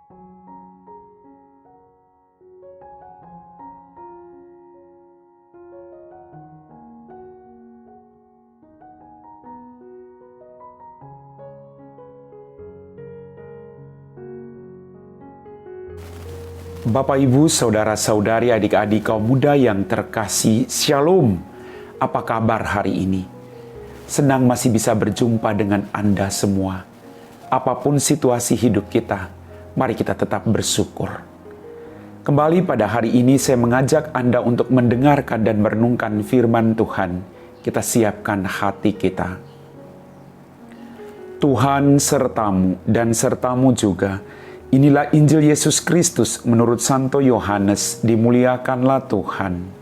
Bapak, Ibu, Saudara-saudari, adik-adik kaum muda yang terkasih, Shalom. Apa kabar hari ini? Senang masih bisa berjumpa dengan Anda semua. Apapun situasi hidup kita, mari kita tetap bersyukur. Kembali pada hari ini saya mengajak Anda untuk mendengarkan dan merenungkan firman Tuhan. Kita siapkan hati kita. Tuhan sertamu dan sertamu juga. Inilah Injil Yesus Kristus menurut Santo Yohanes, dimuliakanlah Tuhan.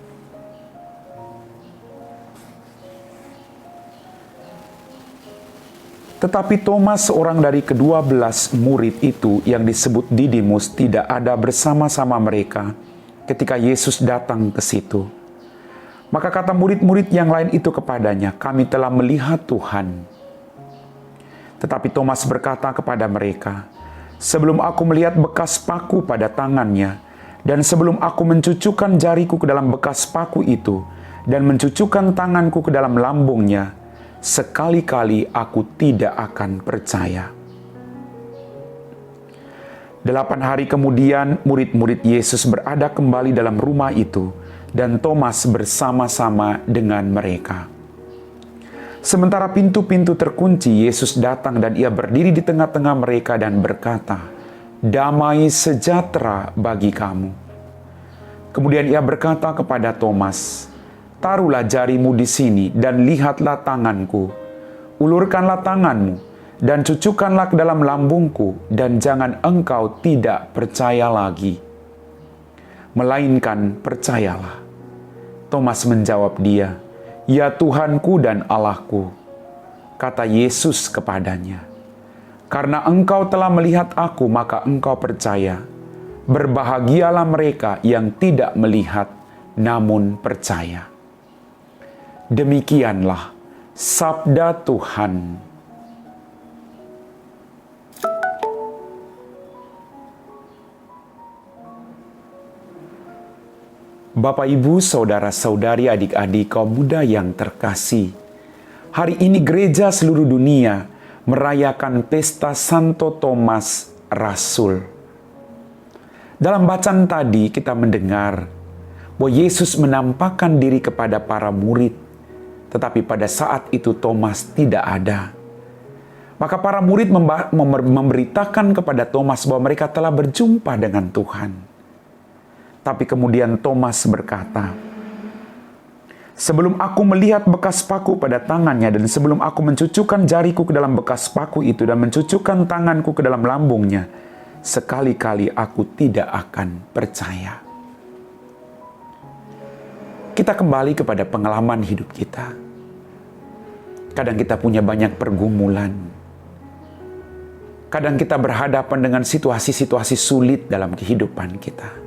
Tetapi Thomas, seorang dari ke-12 murid itu yang disebut Didimus, tidak ada bersama-sama mereka ketika Yesus datang ke situ. Maka kata murid-murid yang lain itu kepadanya, "Kami telah melihat Tuhan." Tetapi Thomas berkata kepada mereka, "Sebelum aku melihat bekas paku pada tangannya, dan sebelum aku mencucukkan jariku ke dalam bekas paku itu, dan mencucukkan tanganku ke dalam lambungnya, sekali-kali aku tidak akan percaya." 8 hari kemudian, murid-murid Yesus berada kembali dalam rumah itu, dan Thomas bersama-sama dengan mereka. Sementara pintu-pintu terkunci, Yesus datang dan ia berdiri di tengah-tengah mereka dan berkata, "Damai sejahtera bagi kamu." Kemudian ia berkata kepada Thomas, "Taruhlah jarimu di sini dan lihatlah tanganku. Ulurkanlah tanganmu dan cucukkanlah ke dalam lambungku, dan jangan engkau tidak percaya lagi, melainkan percayalah." Thomas menjawab dia, "Ya Tuhanku dan Allahku." Kata Yesus kepadanya, "Karena engkau telah melihat aku, maka engkau percaya. Berbahagialah mereka yang tidak melihat, namun percaya." Demikianlah sabda Tuhan. Bapak, Ibu, Saudara-saudari, adik-adik kaum muda yang terkasih, hari ini gereja seluruh dunia merayakan pesta Santo Thomas Rasul. Dalam bacaan tadi kita mendengar bahwa Yesus menampakkan diri kepada para murid, tetapi pada saat itu Thomas tidak ada. Maka para murid memberitakan kepada Thomas bahwa mereka telah berjumpa dengan Tuhan. Tapi kemudian Thomas berkata, "Sebelum aku melihat bekas paku pada tangannya, dan sebelum aku mencucukkan jariku ke dalam bekas paku itu, dan mencucukkan tanganku ke dalam lambungnya, sekali-kali aku tidak akan percaya." Kita kembali kepada pengalaman hidup kita. Kadang kita punya banyak pergumulan. Kadang kita berhadapan dengan situasi-situasi sulit dalam kehidupan kita.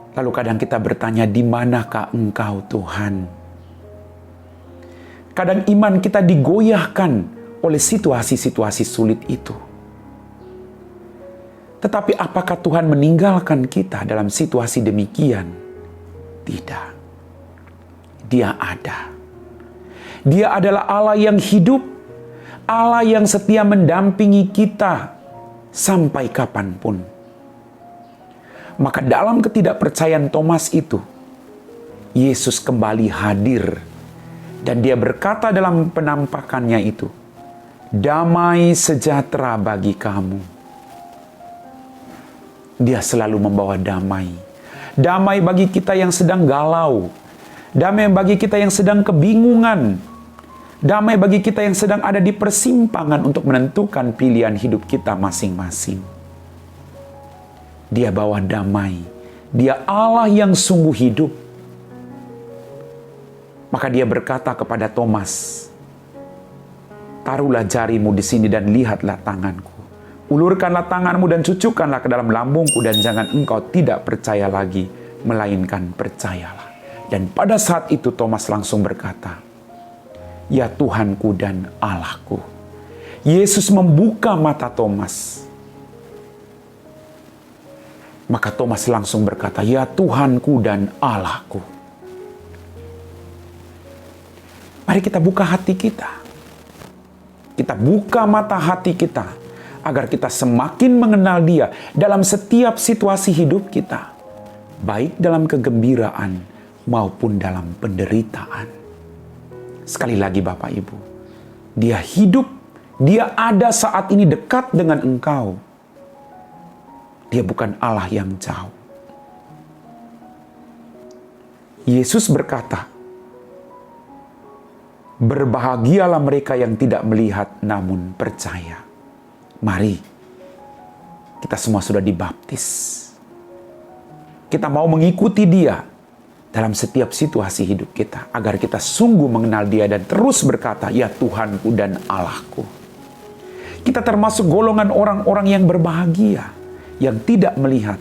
Lalu kadang kita bertanya, "Di manakah Engkau, Tuhan?" Kadang iman kita digoyahkan oleh situasi-situasi sulit itu. Tetapi apakah Tuhan meninggalkan kita dalam situasi demikian? Tidak. Dia ada. Dia adalah Allah yang hidup, Allah yang setia mendampingi kita sampai kapanpun. Maka dalam ketidakpercayaan Thomas itu, Yesus kembali hadir. Dan dia berkata dalam penampakannya itu, "Damai sejahtera bagi kamu." Dia selalu membawa damai. Damai bagi kita yang sedang galau. Damai bagi kita yang sedang kebingungan. Damai bagi kita yang sedang ada di persimpangan untuk menentukan pilihan hidup kita masing-masing. Dia bawa damai. Dia Allah yang sungguh hidup. Maka dia berkata kepada Thomas, "Taruhlah jarimu di sini dan lihatlah tanganku. Ulurkanlah tanganmu dan cucukkanlah ke dalam lambungku, dan jangan engkau tidak percaya lagi, melainkan percayalah." Dan pada saat itu Thomas langsung berkata, "Ya Tuhanku dan Allahku." Yesus membuka mata Thomas. Maka Thomas langsung berkata, "Ya Tuhanku dan Allahku." Mari kita buka hati kita. Kita buka mata hati kita agar kita semakin mengenal Dia dalam setiap situasi hidup kita, baik dalam kegembiraan maupun dalam penderitaan. Sekali lagi Bapak Ibu, Dia hidup, Dia ada saat ini dekat dengan engkau. Dia bukan Allah yang jauh. Yesus berkata, "Berbahagialah mereka yang tidak melihat namun percaya." Mari, kita semua sudah dibaptis. Kita mau mengikuti Dia dalam setiap situasi hidup kita, agar kita sungguh mengenal Dia dan terus berkata, "Ya Tuhanku dan Allahku." Kita termasuk golongan orang-orang yang berbahagia, yang tidak melihat,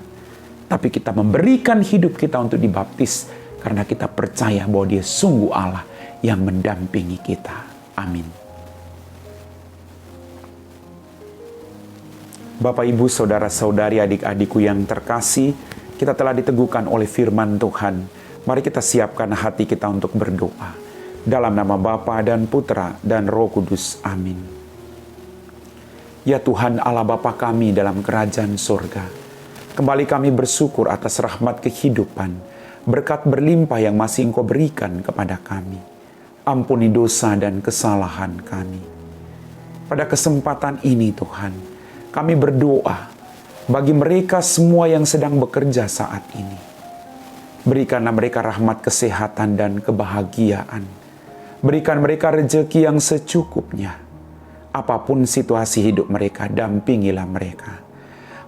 tapi kita memberikan hidup kita untuk dibaptis karena kita percaya bahwa Dia sungguh Allah yang mendampingi kita. Amin. Bapak, Ibu, saudara-saudari, adik-adikku yang terkasih, kita telah diteguhkan oleh firman Tuhan. Mari kita siapkan hati kita untuk berdoa. Dalam nama Bapa dan Putra dan Roh Kudus. Amin. Ya Tuhan Allah Bapa kami dalam kerajaan surga, kembali kami bersyukur atas rahmat kehidupan, berkat berlimpah yang masih Engkau berikan kepada kami. Ampuni dosa dan kesalahan kami. Pada kesempatan ini Tuhan, kami berdoa bagi mereka semua yang sedang bekerja saat ini. Berikanlah mereka rahmat kesehatan dan kebahagiaan. Berikan mereka rezeki yang secukupnya. Apapun situasi hidup mereka, dampingilah mereka.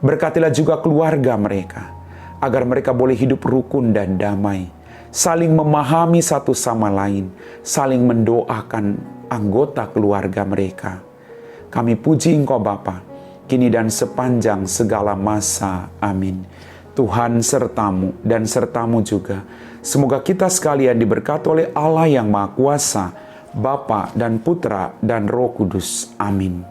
Berkatilah juga keluarga mereka, agar mereka boleh hidup rukun dan damai, saling memahami satu sama lain, saling mendoakan anggota keluarga mereka. Kami puji Engkau Bapa, kini dan sepanjang segala masa. Amin. Tuhan sertamu dan sertamu juga. Semoga kita sekalian diberkati oleh Allah yang Maha Kuasa, Bapa dan Putra dan Roh Kudus. Amin.